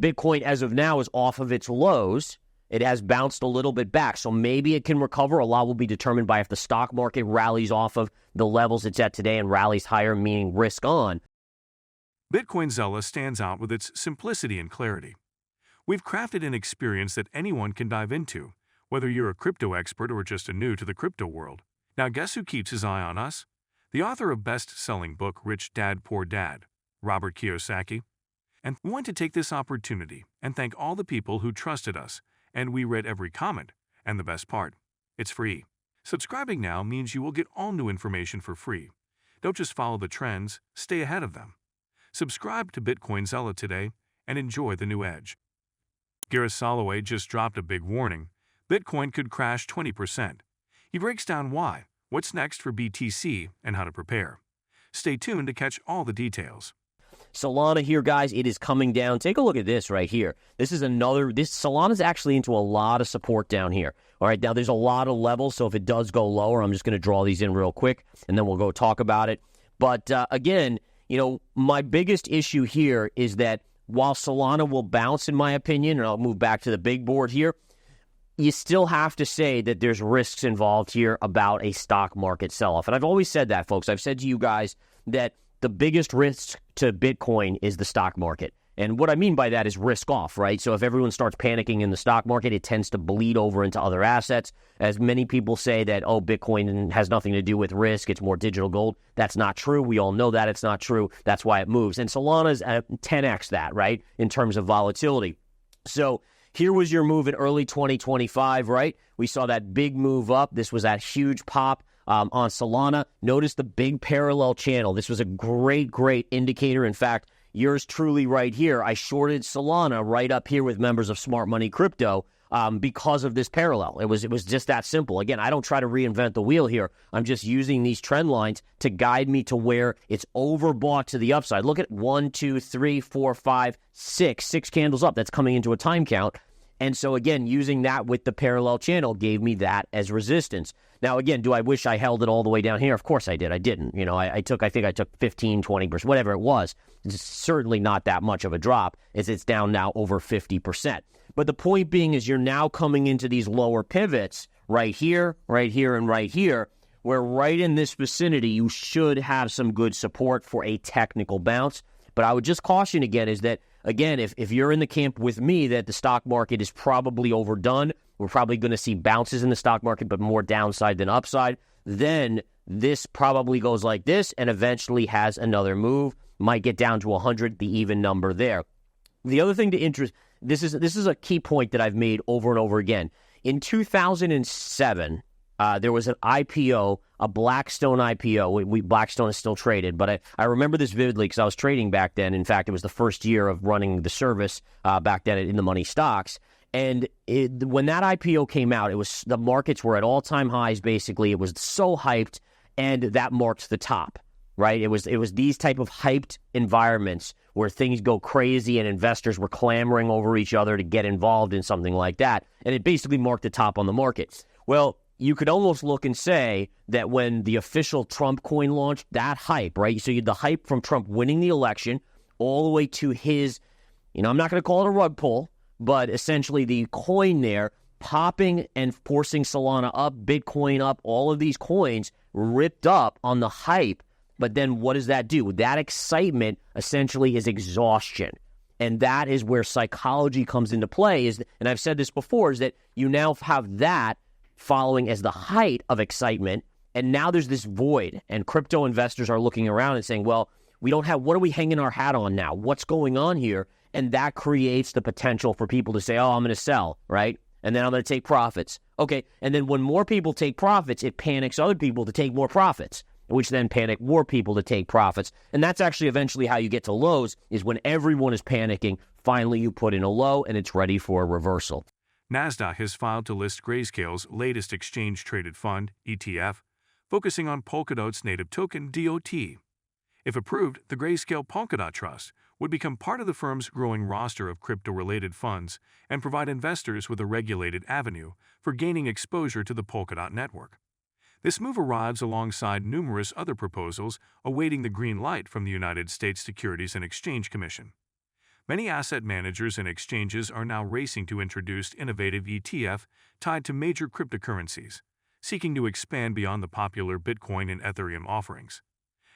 Bitcoin, as of now, is off of its lows. It has bounced a little bit back, so maybe it can recover. A lot will be determined by if the stock market rallies off of the levels it's at today and rallies higher, meaning risk on. Bitcoin Zella stands out with its simplicity and clarity. We've crafted an experience that anyone can dive into, whether you're a crypto expert or just a new to the crypto world. Now guess who keeps his eye on us? The author of best-selling book Rich Dad Poor Dad, Robert Kiyosaki. And we want to take this opportunity and thank all the people who trusted us, and we read every comment. And the best part, it's free. Subscribing now means you will get all new information for free. Don't just follow the trends, stay ahead of them. Subscribe to Bitcoin Zella today and enjoy the new edge. Gareth Soloway just dropped a big warning. Bitcoin could crash 20%. He breaks down why, what's next for BTC, and how to prepare. Stay tuned to catch all the details. Solana here, guys, it is coming down. Take a look at this right here. This Solana's actually into a lot of support down here. All right, now there's a lot of levels, so if it does go lower, I'm just going to draw these in real quick, and then we'll go talk about it. But again, my biggest issue here is that while Solana will bounce, in my opinion, and I'll move back to the big board here, you still have to say that there's risks involved here about a stock market sell-off. And I've always said that, folks. I've said to you guys that the biggest risk to Bitcoin is the stock market. And what I mean by that is risk off, right? So if everyone starts panicking in the stock market, it tends to bleed over into other assets. As many people say that, Bitcoin has nothing to do with risk, it's more digital gold. That's not true. We all know that it's not true. That's why it moves. And Solana's 10x that, right, in terms of volatility. So here was your move in early 2025, right? We saw that big move up. This was that huge pop on Solana. Notice the big parallel channel. This was a great, great indicator. In fact, yours truly right here, I shorted Solana right up here with members of Smart Money Crypto because of this parallel. It was just that simple. Again, I don't try to reinvent the wheel here. I'm just using these trend lines to guide me to where it's overbought to the upside. Look at 1, 2, 3, 4, 5, 6 candles up. That's coming into a time count. And so, again, using that with the parallel channel gave me that as resistance. Now, again, do I wish I held it all the way down here? Of course I did. I didn't. I think I took 15, 20%, whatever it was. It's certainly not that much of a drop as it's down now over 50%. But the point being is you're now coming into these lower pivots right here, and right here, where right in this vicinity, you should have some good support for a technical bounce. But I would just caution again is that, again, if you're in the camp with me that the stock market is probably overdone, we're probably going to see bounces in the stock market, but more downside than upside, then this probably goes like this and eventually has another move, might get down to 100, the even number there. The other thing this is a key point that I've made over and over again. In 2007, there was an IPO, a Blackstone IPO. Blackstone is still traded, but I remember this vividly because I was trading back then. In fact, it was the first year of running the service back then in the money stocks. And when that IPO came out, the markets were at all-time highs, basically. It was so hyped, and that marked the top, right? It was these type of hyped environments where things go crazy and investors were clamoring over each other to get involved in something like that. And it basically marked the top on the market. Well, you could almost look and say that when the official Trump coin launched, that hype, right? So you had the hype from Trump winning the election all the way to his, I'm not going to call it a rug pull, but essentially the coin there popping and forcing Solana up, Bitcoin up, all of these coins ripped up on the hype. But then what does that do? That excitement essentially is exhaustion. And that is where psychology comes into play. And I've said this before, is that you now have that following as the height of excitement. And now there's this void. And crypto investors are looking around and saying, well, what are we hanging our hat on now? What's going on here? And that creates the potential for people to say, I'm going to sell, right? And then I'm going to take profits. Okay, and then when more people take profits, it panics other people to take more profits, which then panic more people to take profits. And that's actually eventually how you get to lows, is when everyone is panicking, finally you put in a low and it's ready for a reversal. NASDAQ has filed to list Grayscale's latest exchange-traded fund, ETF, focusing on Polkadot's native token, DOT. If approved, the Grayscale Polkadot Trust would become part of the firm's growing roster of crypto-related funds and provide investors with a regulated avenue for gaining exposure to the Polkadot network. This move arrives alongside numerous other proposals awaiting the green light from the United States Securities and Exchange Commission. Many asset managers and exchanges are now racing to introduce innovative ETF tied to major cryptocurrencies, seeking to expand beyond the popular Bitcoin and Ethereum offerings.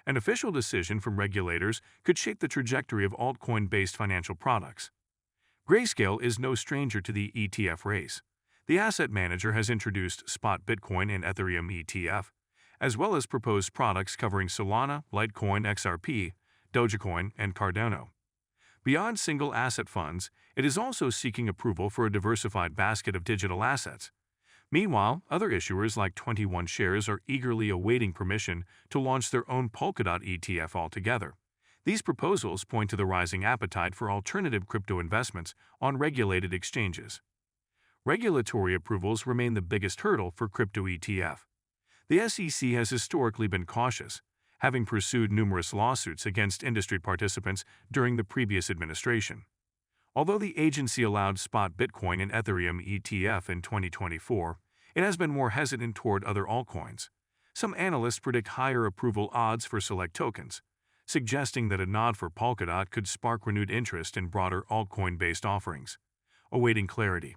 An official decision from regulators could shape the trajectory of altcoin-based financial products. Grayscale is no stranger to the ETF race. The asset manager has introduced spot Bitcoin and Ethereum ETF, as well as proposed products covering Solana, Litecoin XRP, Dogecoin, and Cardano. Beyond single asset funds, it is also seeking approval for a diversified basket of digital assets. Meanwhile, other issuers like 21 Shares are eagerly awaiting permission to launch their own Polkadot ETF altogether. These proposals point to the rising appetite for alternative crypto investments on regulated exchanges. Regulatory approvals remain the biggest hurdle for crypto ETF. The SEC has historically been cautious, having pursued numerous lawsuits against industry participants during the previous administration. Although the agency allowed spot Bitcoin and Ethereum ETF in 2024, it has been more hesitant toward other altcoins. Some analysts predict higher approval odds for select tokens, suggesting that a nod for Polkadot could spark renewed interest in broader altcoin-based offerings. Awaiting clarity.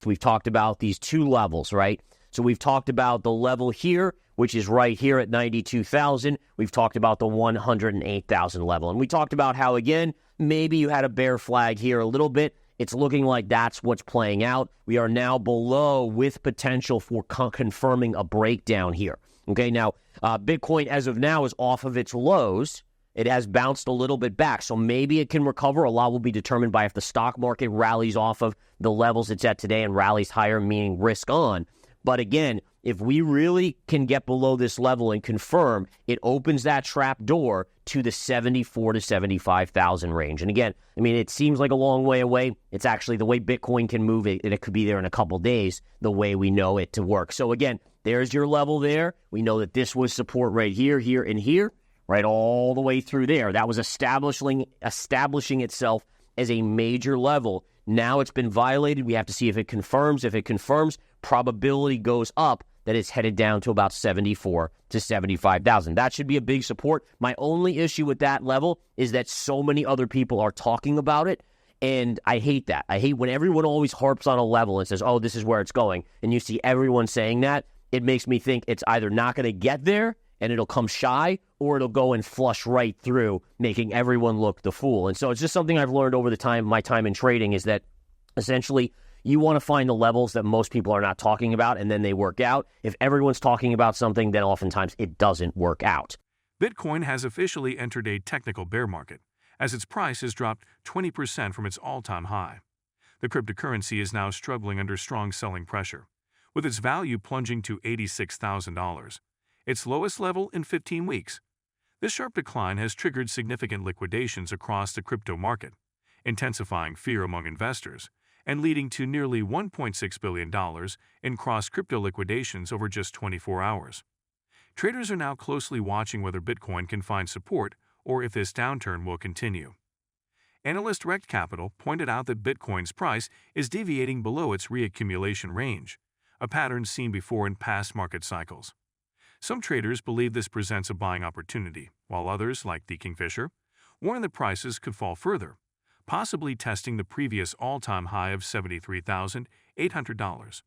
We've talked about these two levels, right? So we've talked about the level here, which is right here at 92,000. We've talked about the 108,000 level. And we talked about how, again, maybe you had a bear flag here a little bit. It's looking like that's what's playing out. We are now below with potential for confirming a breakdown here. Okay, now Bitcoin as of now is off of its lows. It has bounced a little bit back, so maybe it can recover. A lot will be determined by if the stock market rallies off of the levels it's at today and rallies higher, meaning risk on. But again, if we really can get below this level and confirm, it opens that trap door to the 74 to 75,000 range. And again, I mean, it seems like a long way away. It's actually the way Bitcoin can move, it could be there in a couple days, the way we know it to work. So again, there's your level there. We know that this was support right here, here, and here, right all the way through there. That was establishing itself as a major level. Now it's been violated. We have to see if it confirms. If it confirms, probability goes up that it's headed down to about 74 to 75,000. That should be a big support. My only issue with that level is that so many other people are talking about it, and I hate that. I hate when everyone always harps on a level and says, oh, this is where it's going, and you see everyone saying that. It makes me think it's either not going to get there and it'll come shy, or it'll go and flush right through, making everyone look the fool. And so it's just something I've learned over my time in trading is that essentially you want to find the levels that most people are not talking about, and then they work out. If everyone's talking about something, then oftentimes it doesn't work out. Bitcoin has officially entered a technical bear market, as its price has dropped 20% from its all-time high. The cryptocurrency is now struggling under strong selling pressure, with its value plunging to $86,000, its lowest level in 15 weeks. This sharp decline has triggered significant liquidations across the crypto market, intensifying fear among investors and leading to nearly $1.6 billion in cross-crypto liquidations over just 24 hours. Traders are now closely watching whether Bitcoin can find support or if this downturn will continue. Analyst Rect Capital pointed out that Bitcoin's price is deviating below its reaccumulation range, a pattern seen before in past market cycles. Some traders believe this presents a buying opportunity, while others, like the Kingfisher, warn that prices could fall further, possibly testing the previous all-time high of $73,800.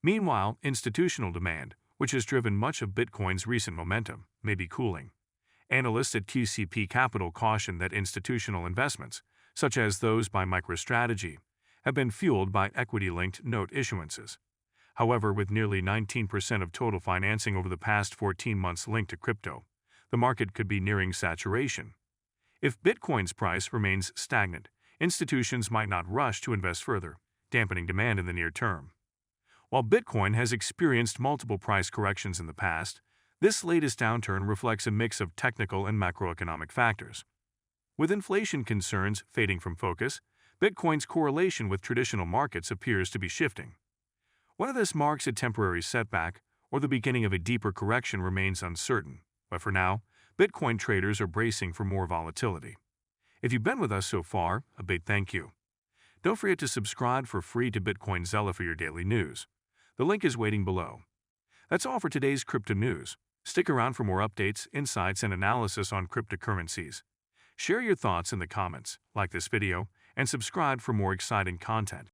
Meanwhile, institutional demand, which has driven much of Bitcoin's recent momentum, may be cooling. Analysts at QCP Capital caution that institutional investments, such as those by MicroStrategy, have been fueled by equity-linked note issuances. However, with nearly 19% of total financing over the past 14 months linked to crypto, the market could be nearing saturation. If Bitcoin's price remains stagnant, institutions might not rush to invest further, dampening demand in the near term. While Bitcoin has experienced multiple price corrections in the past, this latest downturn reflects a mix of technical and macroeconomic factors. With inflation concerns fading from focus, Bitcoin's correlation with traditional markets appears to be shifting. Whether this marks a temporary setback or the beginning of a deeper correction remains uncertain, but for now, Bitcoin traders are bracing for more volatility. If you've been with us so far, a big thank you. Don't forget to subscribe for free to BitcoinZella for your daily news. The link is waiting below. That's all for today's crypto news. Stick around for more updates, insights, and analysis on cryptocurrencies. Share your thoughts in the comments, like this video, and subscribe for more exciting content.